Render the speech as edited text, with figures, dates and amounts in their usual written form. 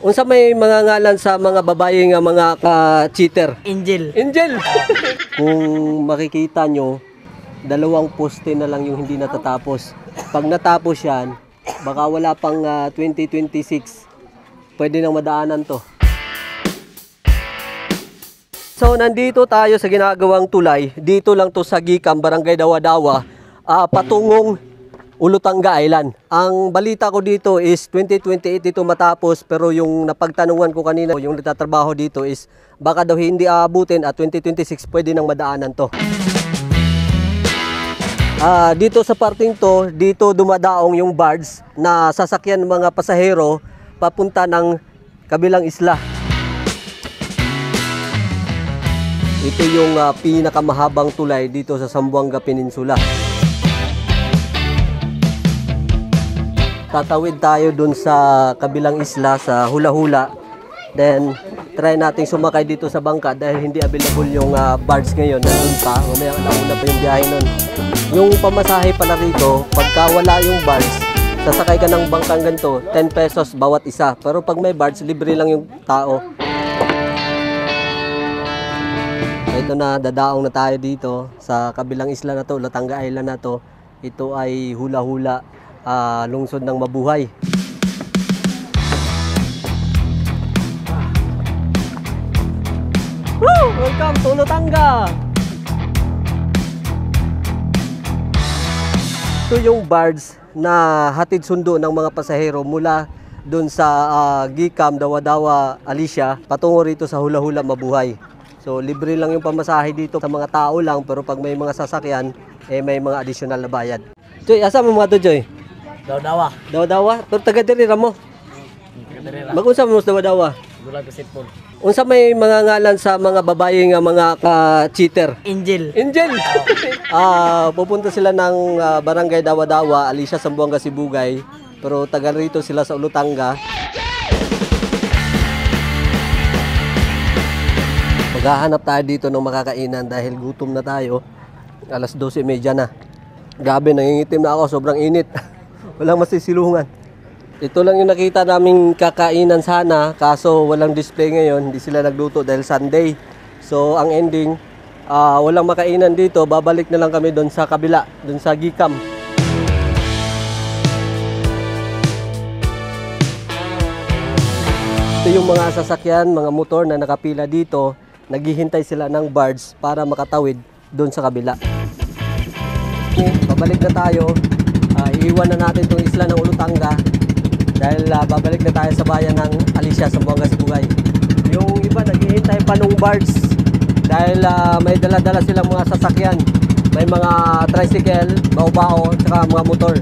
Unsa may mga ngalan sa mga babae nga mga ka-cheater? Angel. Angel! Kung makikita nyo, dalawang poste na lang yung hindi natatapos. Pag natapos yan, baka wala pang 2026, pwede nang madaanan to. So, nandito tayo sa ginagawang tulay. Dito lang to sa Gicam, Barangay Dawa-Dawa, patungong Ulutanga Island. Ang balita ko dito is 2028 ito matapos, pero yung napagtanungan ko kanina, yung nagtatrabaho dito is baka daw hindi aabutin at 2026 pwede nang madaanan to. Dito sa parting to, dito dumadaong yung barge na sasakyan ng mga pasahero papunta ng kabilang isla. Ito yung pinakamahabang tulay dito sa Zamboanga Peninsula. Tatawid tayo dun sa kabilang isla sa Hula-Hula. Then, try nating sumakay dito sa bangka dahil hindi available yung barge ngayon. Nandun pa, mamaya nauna pa yung biyahe nun. Yung pamasahe pala rito, pagka wala yung barge, sasakay ka ng bangkang ganito, 10 pesos bawat isa. Pero pag may barge, libre lang yung tao. Ito na, dadaong na tayo dito sa kabilang isla na to, Ulutanga Island na to. Ito ay Hula-Hula, lungsod ng Mabuhay. Woo! Welcome to Ulutanga! Ito yung barge na hatid sundo ng mga pasahero mula dun sa Gicam, Dawa-Dawa, Alicia, patungo rito sa Hula-Hula, Mabuhay. So, libre lang yung pamasahe dito sa mga tao lang, pero pag may mga sasakyan, may mga additional na bayad. Joy, asa mo mga to, Joy? Dawa-dawa. Dawa-Dawa? Pero taga-diri mo? Taga-diri. Mag-unsa mo sa Dawa-Dawa? Gulag ko sipon. Unsa may mga ngalan sa mga babae nga mga ka-cheater? Angel. Angel! Pupunta sila ng Barangay Dawa-Dawa, Alicia, Zamboanga, Sibugay. Pero taga rito sila sa Ulutanga. Maghahanap tayo dito ng makakainan dahil gutom na tayo. Alas 12:30 na. Gabi, nangingitim na ako, sobrang init. Walang masisilungan. Ito lang yung nakita naming kakainan sana, kaso walang display ngayon, hindi sila nagluto dahil Sunday. So ang ending, walang makainan dito, babalik na lang kami doon sa kabila, doon sa Gicam. Ito yung mga sasakyan, mga motor na nakapila dito, naghihintay sila ng barge para makatawid doon sa kabila. Okay, babalik na tayo, iiwan na natin itong isla ng Ulutanga. Dahil babalik na tayo sa bayan ng Alicia, Zamboanga, Sibugay. Yung iba naghihintay pa nung barge dahil may dala-dala silang mga sasakyan. May mga tricycle, bao-bao, at saka mga motor.